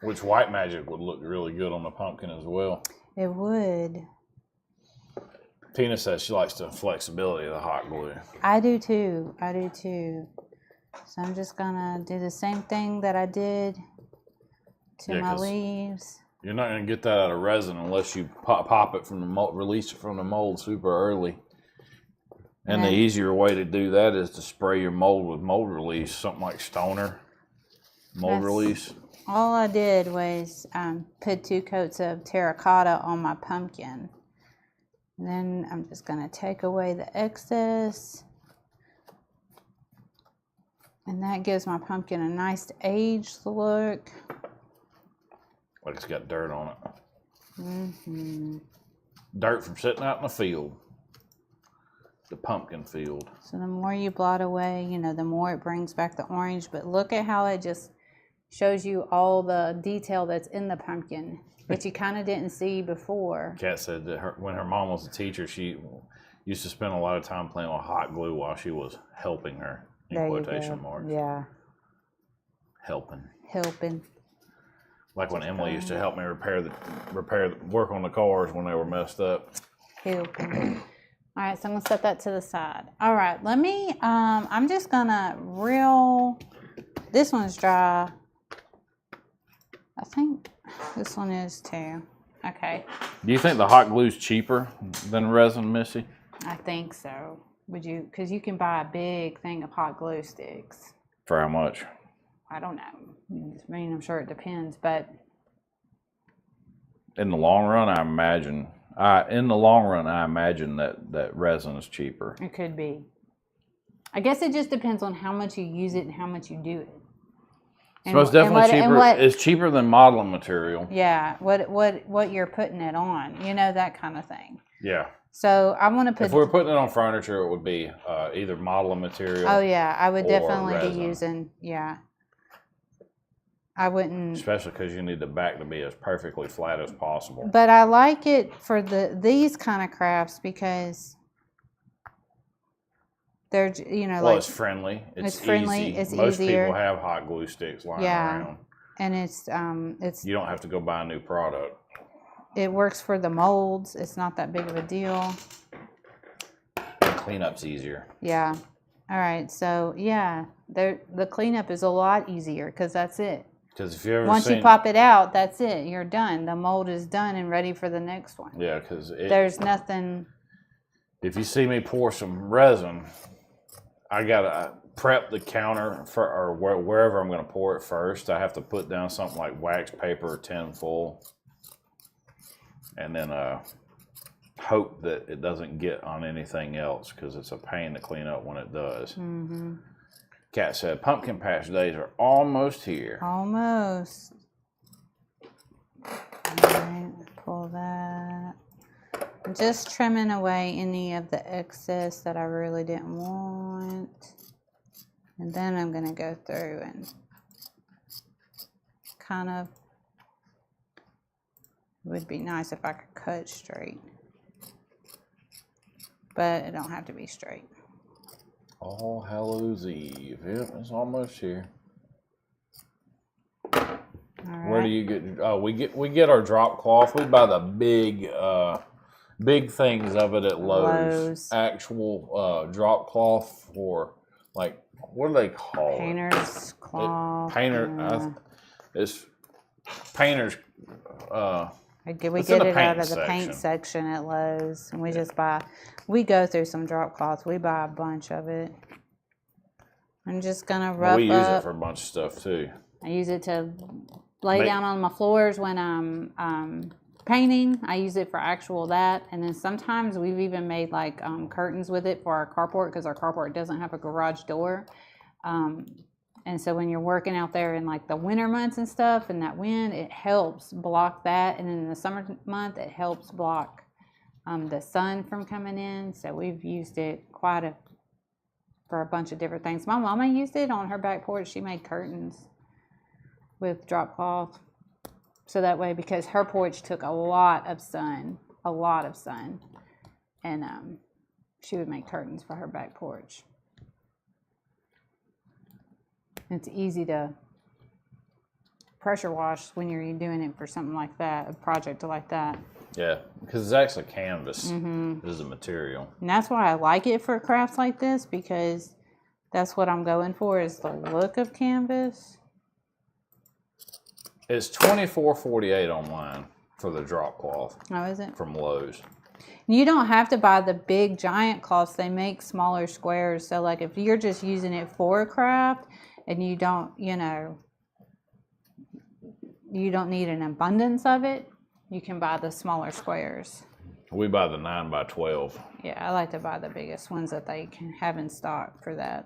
Which white magic would look really good on the pumpkin as well. It would. Tina says she likes the flexibility of the hot glue. I do too. So I'm just gonna do the same thing that I did to my leaves. You're not gonna get that out of resin unless you pop it from the mold, release it from the mold super early. And the easier way to do that is to spray your mold with mold release, something like Stoner mold release. All I did was put 2 coats of terracotta on my pumpkin. And then I'm just going to take away the excess. And that gives my pumpkin a nice aged look. Like it's got dirt on it. Mm-hmm. Dirt from sitting out in the field. The pumpkin field. So the more you blot away, the more it brings back the orange. But look at how it just shows you all the detail that's in the pumpkin, which you kind of didn't see before. Kat said that when her mom was a teacher, she used to spend a lot of time playing with hot glue while she was helping her, in quotation marks. Yeah. Helping. Like when Emily used to help me work on the cars when they were messed up. Helping. All right, so I'm going to set that to the side. All right, let me, I'm just going to this one's dry. I think this one is too. Okay. Do you think the hot glue's cheaper than resin, Missy? I think so. Would you? Because you can buy a big thing of hot glue sticks. For how much? I don't know. I'm sure it depends, but in the long run, I imagine that resin is cheaper. It could be. I guess it just depends on how much you use it and how much you do it. So it's definitely cheaper. It's cheaper than modeling material. Yeah, what you're putting it on, that kind of thing. Yeah. So I want to put. If we're putting it on furniture, it would be either modeling material. Oh yeah, I would definitely resin. be using. Yeah. I wouldn't. Especially because you need the back to be as perfectly flat as possible. But I like it for these kind of crafts because they're, well, it's friendly. It's friendly. Easy. It's Most easier. people have hot glue sticks lying around. And it's. You don't have to go buy a new product. It works for the molds. It's not that big of a deal. The cleanup's easier. Yeah. All right. So yeah, the cleanup is a lot easier because that's it. Because if you ever once you pop it out, that's it. You're done. The mold is done and ready for the next one. Yeah, because there's nothing. If you see me pour some resin, I gotta prep the counter or wherever I'm gonna pour it first. I have to put down something like wax paper or tin foil, and then hope that it doesn't get on anything else because it's a pain to clean up when it does. Mm-hmm. Kat said, pumpkin patch days are almost here. Almost. All right, pull that. I'm just trimming away any of the excess that I really didn't want. And then I'm going to go through and kind of, it would be nice if I could cut straight. But it don't have to be straight. All Hallows Eve. Yep, it's almost here. All right. Where do you get? Oh, we get our drop cloth. We buy the big things of it at Lowe's. Actual drop cloth for, like, what do they call Painter's cloth. It's painter's. We get it out of the paint section at Lowe's, and we just buy. We go through some drop cloths. We buy a bunch of it. I'm just gonna rough up. We use it for a bunch of stuff too. I use it to lay down on my floors when I'm painting. I use it for actual that, and then sometimes we've even made like curtains with it for our carport because our carport doesn't have a garage door. And so when you're working out there in like the winter months and stuff and that wind, it helps block that. And then in the summer month, it helps block the sun from coming in. So we've used it for a bunch of different things. My mama used it on her back porch. She made curtains with drop cloth. So that way, because her porch took a lot of sun. And she would make curtains for her back porch. It's easy to pressure wash when you're doing it for something like that, a project like that. Yeah, because it's actually canvas is the material. And that's why I like it for crafts like this, because that's what I'm going for, is the look of canvas. It's $24.48 online for the drop cloth. Oh, is it? From Lowe's. You don't have to buy the big giant cloths. They make smaller squares. So like if you're just using it for a craft, and you don't, you don't need an abundance of it, you can buy the smaller squares. We buy the 9x12. Yeah, I like to buy the biggest ones that they can have in stock for that,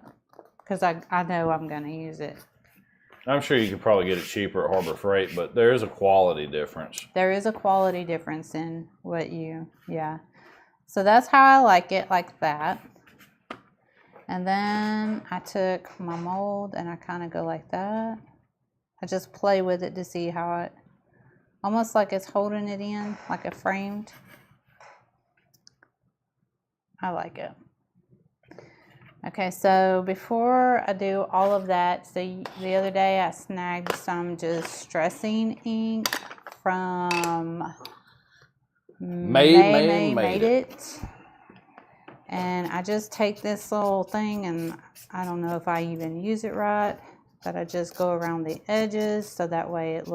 because I know I'm going to use it. I'm sure you could probably get it cheaper at Harbor Freight, but there is a quality difference. There is a quality difference in yeah. So that's how I like it, like that. And then I took my mold and I kind of go like that. I just play with it to see how it, almost like it's holding it in, like a framed. I like it. Okay, so before I do all of that, so the other day I snagged some distressing ink from Made It. And I just take this little thing, and I don't know if I even use it right, but I just go around the edges so that way it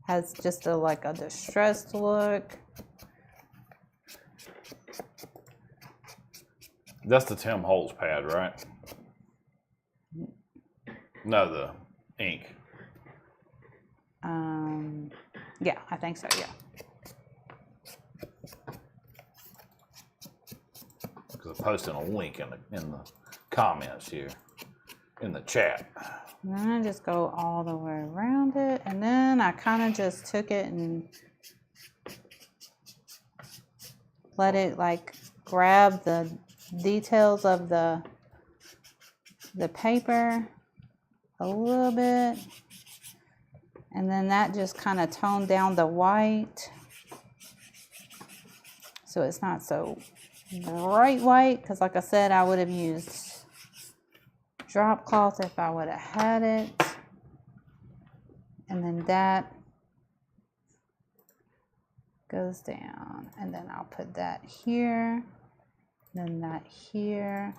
has just like a distressed look. That's the Tim Holtz pad, right? No, the ink. Yeah, I think so, yeah. Because I'm posting a link in the comments here, in the chat. And then I just go all the way around it, and then I kind of just took it and let it like grab the details of the paper a little bit, and then that just kind of toned down the white so it's not so bright white, because like I said, I would have used drop cloth if I would have had it. And then that goes down, and then I'll put that here, then that here.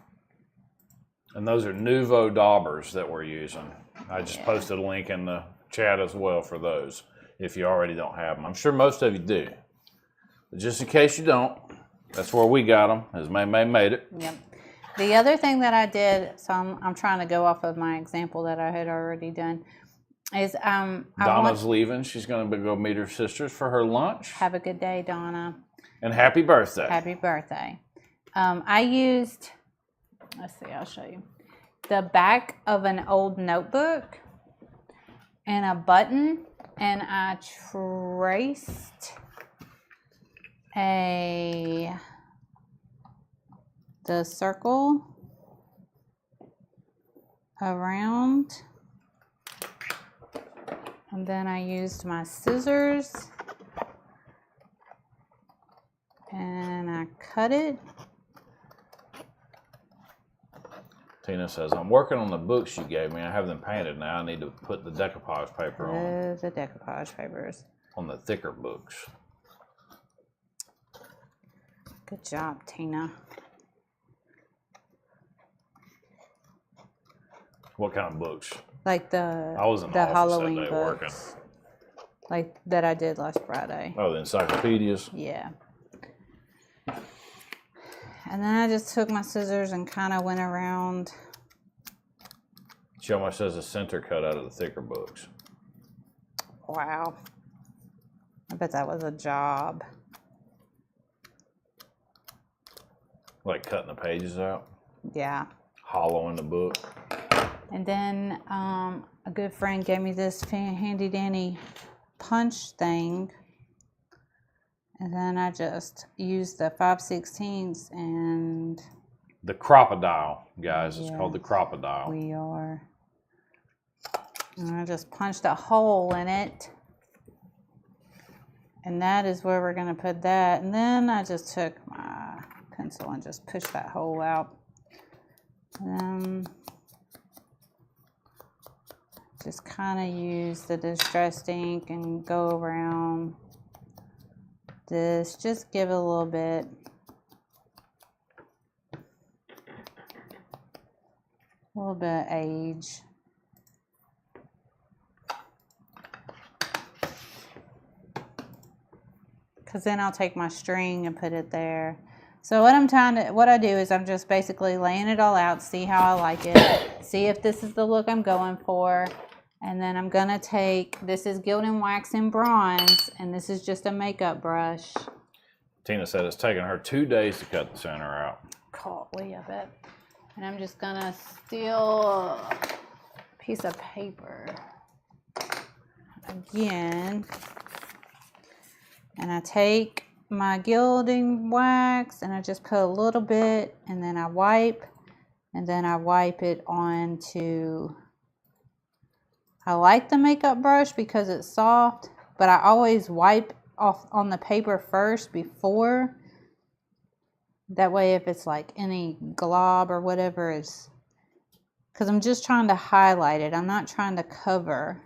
And those are Nouveau daubers that we're using. I just posted a link in the chat as well for those, if you already don't have them. I'm sure most of you do. But just in case you don't, that's where we got them, as May Made It. Yep. The other thing that I did, so I'm trying to go off of my example that I had already done, is Donna's leaving. She's going to go meet her sisters for her lunch. Have a good day, Donna. And happy birthday. Happy birthday. I used, let's see, I'll show you, the back of an old notebook and a button, and I traced the circle around And then I used my scissors and I cut it. Tina says, I'm working on the books you gave me. I have them painted now. I need to put the decoupage paper on. The decoupage papers. On the thicker books. Good job, Tina. What kind of books? Like the I was in the office Halloween that day books. working. Like that I did last Friday. Oh, the encyclopedias? Yeah. And then I just took my scissors and kind of went around. She almost has a center cut out of the thicker books. Wow. I bet that was a job. Like cutting the pages out? Yeah. Hollowing the book? And then a good friend gave me this handy dandy punch thing. And then I just used the 5/16 and... The crocodile, guys. It's Yes, called the crocodile. we are. And I just punched a hole in it. And that is where we're going to put that. And then I just took my pencil and just pushed that hole out. And just kind of use the distressed ink and go around this. Just give it a little bit. A little bit of age. Because then I'll take my string and put it there. So what I do is I'm just basically laying it all out, see how I like it, see if this is the look I'm going for. And then I'm going to take, this is Gilding Wax in Bronze, and this is just a makeup brush. Tina said it's taken her 2 days to cut the center out. Golly, I bet. And I'm just going to steal a piece of paper again. And I take my gilding wax and I just put a little bit and then I wipe. And then I wipe it onto... I like the makeup brush because it's soft, but I always wipe off on the paper first before. That way if it's like any glob or whatever is... Because I'm just trying to highlight it. I'm not trying to cover.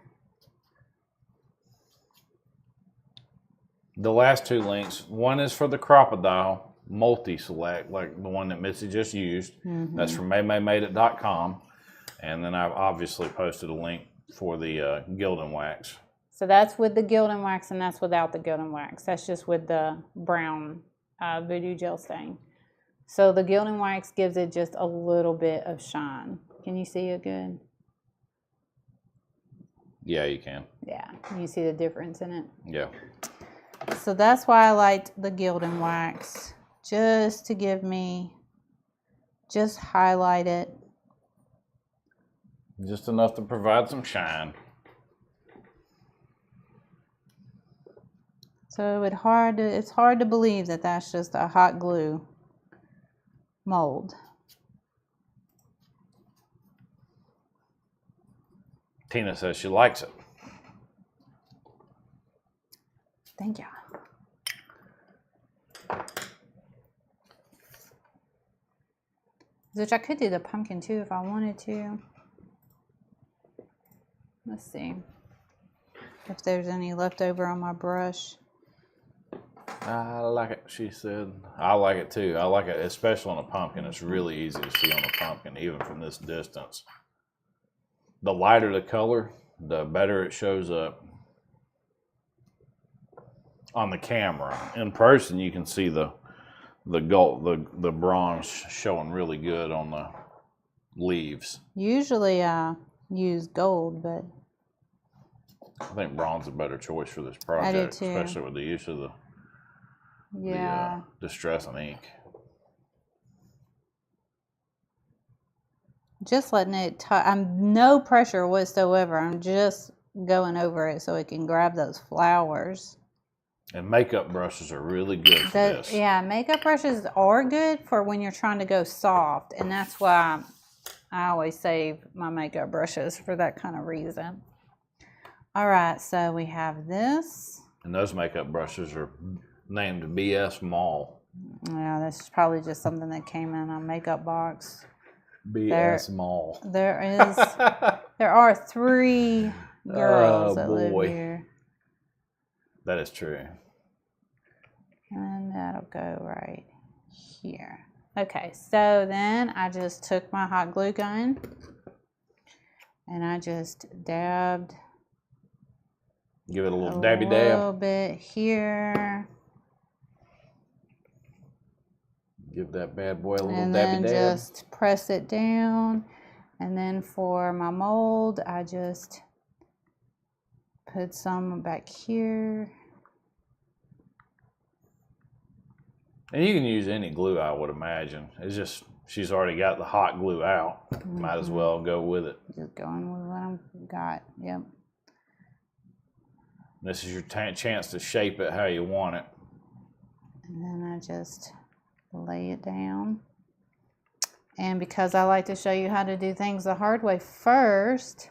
The last two links, one is for the crocodile multi-select, like the one that Missy just used. That's from maymaymade.com. And then I've obviously posted a link for the gilding wax. So that's with the gilding wax and that's without the gilding wax. That's just with the brown voodoo gel stain. So the gilding wax gives it just a little bit of shine. Can you see it good? Yeah, you can. Yeah, you see the difference in it? Yeah. So that's why I liked the gilding wax. Just to give me, just highlight it. Just enough to provide some shine. So it's hard to believe that that's just a hot glue mold. Tina says she likes it. Thank you. Which I could do the pumpkin too if I wanted to. Let's see if there's any left over on my brush. I like it, she said. I like it too. I like it, especially on a pumpkin. It's really easy to see on a pumpkin, even from this distance. The lighter the color, the better it shows up on the camera. In person, you can see the gold, the bronze showing really good on the leaves. Usually I use gold, but I think bronze is a better choice for this project, I do too. especially with the use of yeah. the distressing ink. Just letting it, I'm no pressure whatsoever. I'm just going over it so it can grab those flowers. And makeup brushes are really good for this. Yeah, makeup brushes are good for when you're trying to go soft. And that's why I always save my makeup brushes for that kind of reason. All right, so we have this. And those makeup brushes are named BS Mall. Yeah, this is probably just something that came in a makeup box. BS Mall. There are 3 girls that live boy. here. That is true. And that'll go right here. Okay, so then I just took my hot glue gun and I just dabbed. Give it a little dabby dab. A little bit here. Give that bad boy a little And dabby then dab. just press it down. And then for my mold, I just put some back here. And you can use any glue, I would imagine. It's just, she's already got the hot glue out. Might as well go with it. Just going with what I've got. Yep. This is your chance to shape it how you want it. And then I just lay it down. And because I like to show you how to do things the hard way first,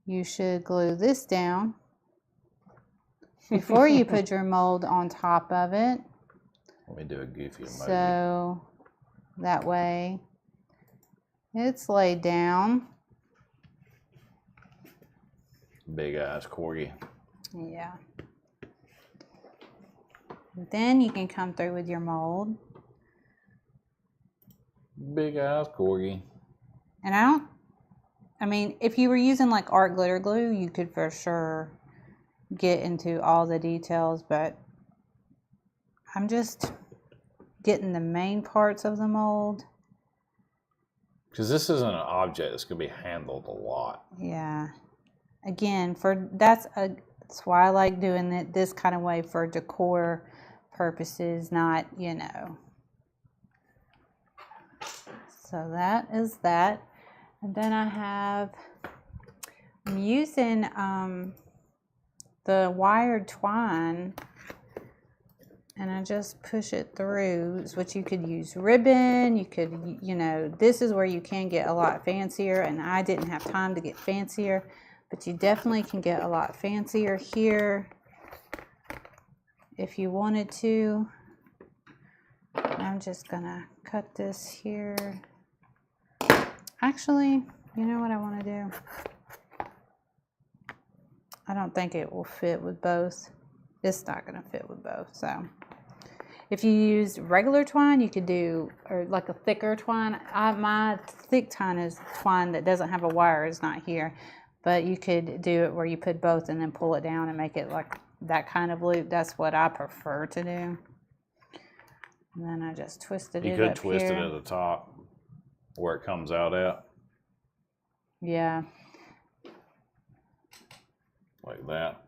you should glue this down before you put your mold on top of it. Let me do a goofy emoji. So that way it's laid down. Big eyes, Corgi. Yeah. Then you can come through with your mold. Big eyes, Corgi. And I mean, if you were using like art glitter glue, you could for sure get into all the details, but I'm just getting the main parts of the mold. Because this isn't an object that's going to be handled a lot. Yeah. Again, that's why I like doing it this kind of way for decor purposes, not, you know. So that is that. And then I'm using the wired twine, and I just push it through, which you could use ribbon, you could, you know, this is where you can get a lot fancier, and I didn't have time to get fancier, but you definitely can get a lot fancier here if you wanted to. I'm just gonna cut this here. Actually, you know what I want to do? I don't think it will fit with both. It's not going to fit with both. So if you use regular twine, you could do, or like a thicker twine. My thick twine is twine that doesn't have a wire. It's not here. But you could do it where you put both and then pull it down and make it like that kind of loop. That's what I prefer to do. And then I just twisted it up here. You could twist it at the top where it comes out at. Yeah. Like that.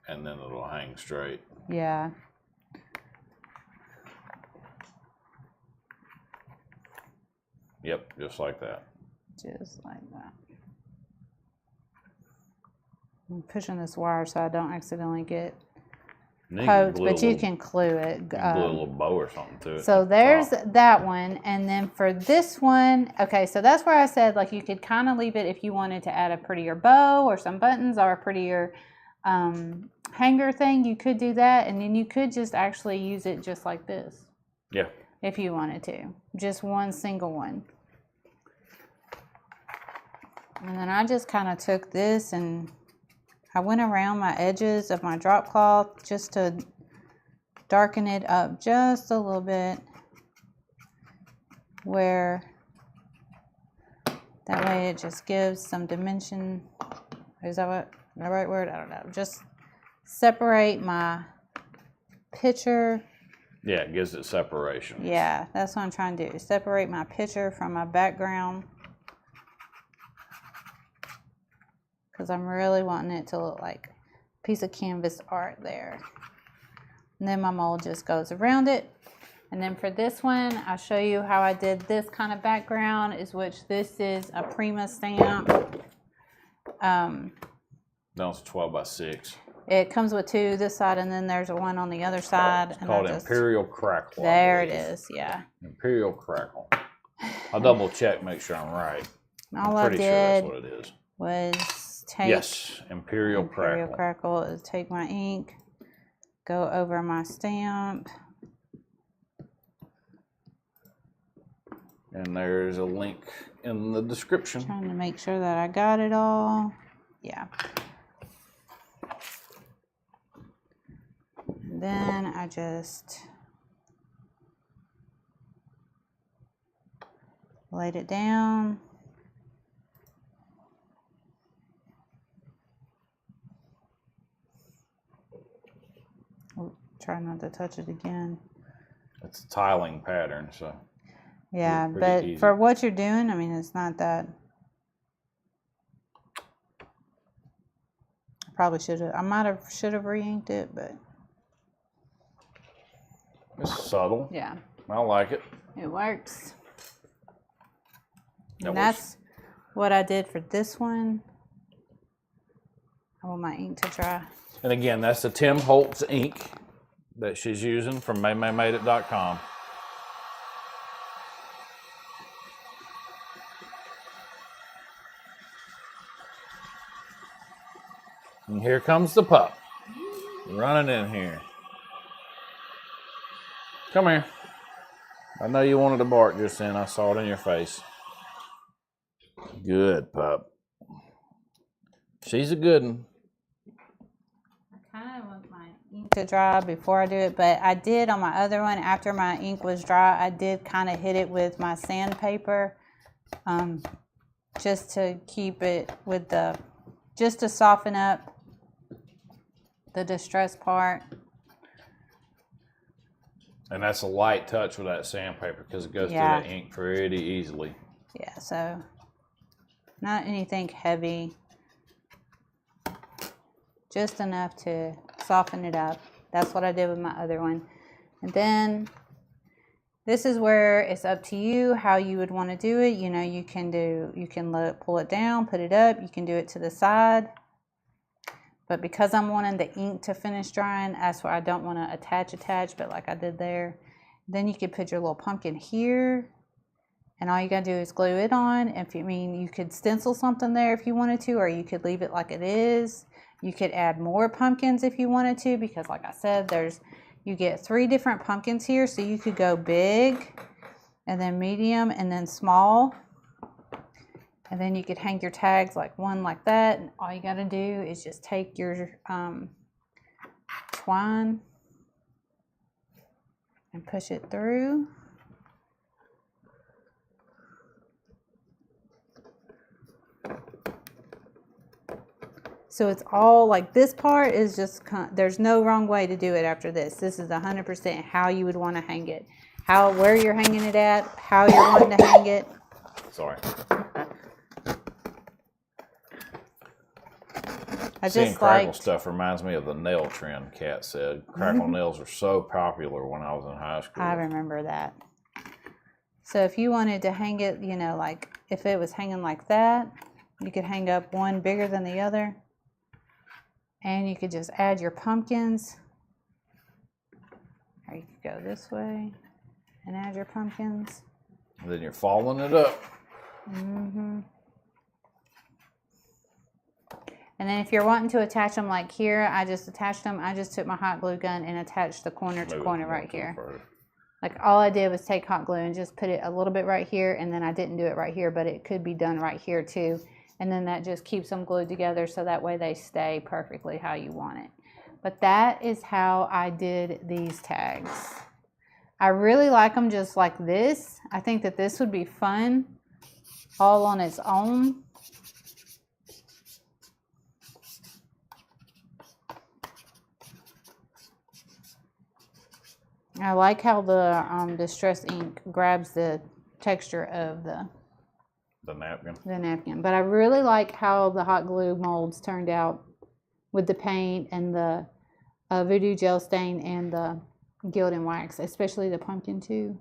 And then it'll hang straight. Yeah. Yep, just like that. Just like that. I'm pushing this wire so I don't accidentally get poked, but you can glue it. Glue a little bow or something to it. So there's that one. And then for this one, okay, so that's where I said like you could kind of leave it if you wanted to add a prettier bow or some buttons or a prettier hanger thing. You could do that, and then you could just actually use it just like this. Yeah. If you wanted to. Just one single one. And then I just kind of took this and I went around my edges of my drop cloth just to darken it up just a little bit, where that way it just gives some dimension. Is that the right word? I don't know. Just separate my picture. Yeah, it gives it separation. Yeah, that's what I'm trying to do. Separate my picture from my background. Because I'm really wanting it to look like a piece of canvas art there. And then my mold just goes around it. And then for this one, I'll show you how I did this kind of background, which this is a Prima stamp. That was 12 by 6. It comes with 2 this side, and then there's one on the other side. It's called Imperial Crackle. There it is, yeah. Imperial Crackle. I'll double check, make sure I'm right. All I'm I pretty sure did that's what it is. was take Yes, Imperial Crackle. Crackle is take my ink, go over my stamp. And there's a link in the description. Trying to make sure that I got it all. Yeah. Then I just laid it down. Oh, try not to touch it again. It's a tiling pattern, so. Yeah, pretty but easy. for what you're doing, I mean, it's not that. I probably should have. I should have re-inked it, but It's subtle. yeah, I like it. it works. That And that's what I did for this one. I want my ink to dry. And again, that's the Tim Holtz ink that she's using from MayMayMadeIt.com. And here comes the pup, running in here. Come here. I know you wanted to bark just then. I saw it in your face. Good pup. She's a good one. I kind of want my ink to dry before I do it, but I did on my other one, after my ink was dry, I did kind of hit it with my sandpaper, just to keep it with the, just to soften up the distress part. And that's a light touch with that sandpaper because it goes through that ink pretty easily. Yeah, so not anything heavy, just enough to soften it up. That's what I did with my other one. And then this is where it's up to you how you would want to do it. You know, you can pull it down, put it up, you can do it to the side. But because I'm wanting the ink to finish drying, that's why I don't want to attach, but like I did there. Then you could put your little pumpkin here, and all you gotta do is glue it on. If you you could stencil something there if you wanted to, or you could leave it like it is. You could add more pumpkins if you wanted to, because like I said, you get 3 different pumpkins here, so you could go big, and then medium, and then small. And then you could hang your tags like one like that. And all you got to do is just take your twine and push it through. So it's all like this part is just, there's no wrong way to do it after this. This is 100% how you would want to hang it. Where you're hanging it at, how you're wanting to hang it. Sorry. Seeing Crackle stuff reminds me of the nail trend, Kat said. Crackle nails were so popular when I was in high school. I remember that. So if you wanted to hang it, you know, like if it was hanging like that, you could hang up one bigger than the other. And you could just add your pumpkins. Or you could go this way and add your pumpkins. And then you're following it up. Mm-hmm. And then if you're wanting to attach them like here, I just attached them. I just took my hot glue gun and attached the corner to corner right here. Like all I did was take hot glue and just put it a little bit right here, and then I didn't do it right here, but it could be done right here too. And then that just keeps them glued together so that way they stay perfectly how you want it. But that is how I did these tags. I really like them just like this. I think that this would be fun all on its own. I like how the distress ink grabs the texture of the napkin. But I really like how the hot glue molds turned out with the paint and the voodoo gel stain and the gilding wax, especially the pumpkin too.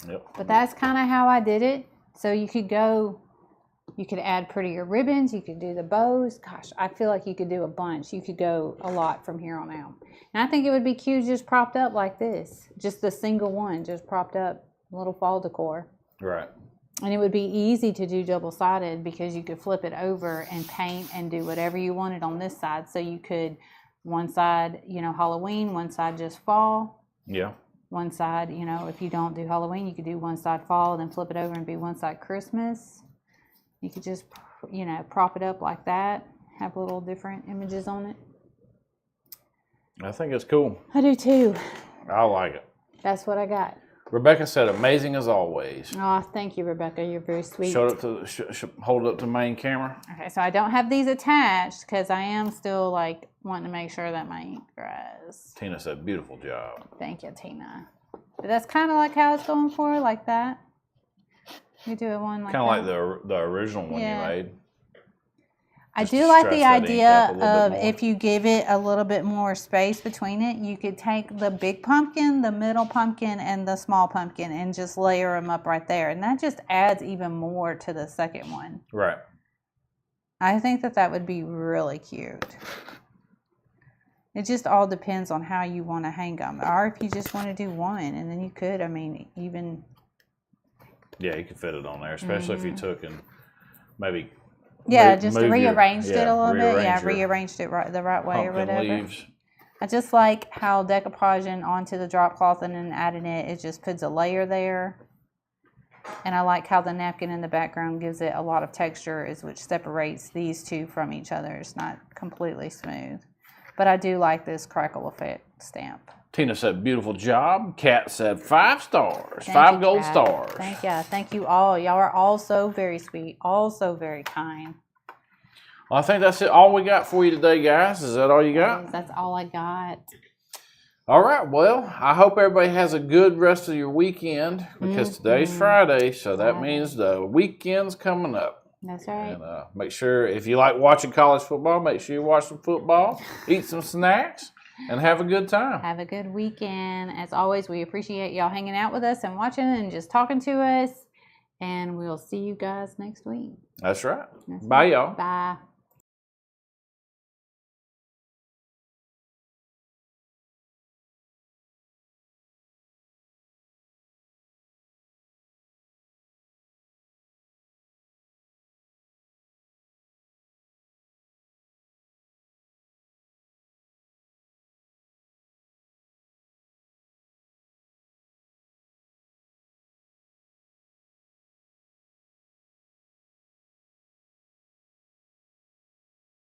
Yep. But that's kind of how I did it. So you could add prettier ribbons, you could do the bows. Gosh, I feel like you could do a bunch. You could go a lot from here on out. And I think it would be cute just propped up like this. Just the single one, just propped up, little fall decor. Right. And it would be easy to do double-sided because you could flip it over and paint and do whatever you wanted on this side. So you could, one side, you know, Halloween, one side just fall. Yeah. One side, you know, if you don't do Halloween, you could do one side fall, then flip it over and be one side Christmas. You could just, you know, prop it up like that, have little different images on it. I think it's cool. I do too. I like it. That's what I got. Rebecca said, "Amazing as always." Oh, thank you, Rebecca. You're very sweet. Show it to hold it up to the main camera. Okay, so I don't have these attached because I am still like wanting to make sure that my ink dries. Tina said, "Beautiful job." Thank you, Tina. But that's kind of like how it's going for, like that. You do it one like Kind of that. like the original one Yeah. you made. I Just do to like stress the that ink idea up a little of bit more. if you give it a little bit more space between it, you could take the big pumpkin, the middle pumpkin, and the small pumpkin and just layer them up right there. And that just adds even more to the second one. Right. I think that that would be really cute. It just all depends on how you want to hang them. Or if you just want to do one, and then you could, I mean, even... Yeah, you could fit it on there, especially if you took and maybe... Yeah, just move your- rearranged it yeah, a little bit. Yeah, rearrange your rearranged it the right way or pumpkin whatever. leaves. I just like how decoupaging onto the drop cloth and then adding it, it just puts a layer there. And I like how the napkin in the background gives it a lot of texture, which separates these two from each other. It's not completely smooth. But I do like this crackle effect stamp. Tina said, "Beautiful job." Kat said, 5 stars. Thank 5 you, gold Kat. stars. Thank you. Thank you all. Y'all are all so very sweet. All so very kind. Well, I think that's it. All we got for you today, guys. Is that all you got? That's all I got. All right. Well, I hope everybody has a good rest of your weekend because today's Friday, so that means the weekend's coming up. That's right. And make sure, if you like watching college football, make sure you watch some football, eat some snacks, and have a good time. Have a good weekend. As always, we appreciate y'all hanging out with us and watching and just talking to us. And we'll see you guys next week. That's right. Bye, y'all. Bye.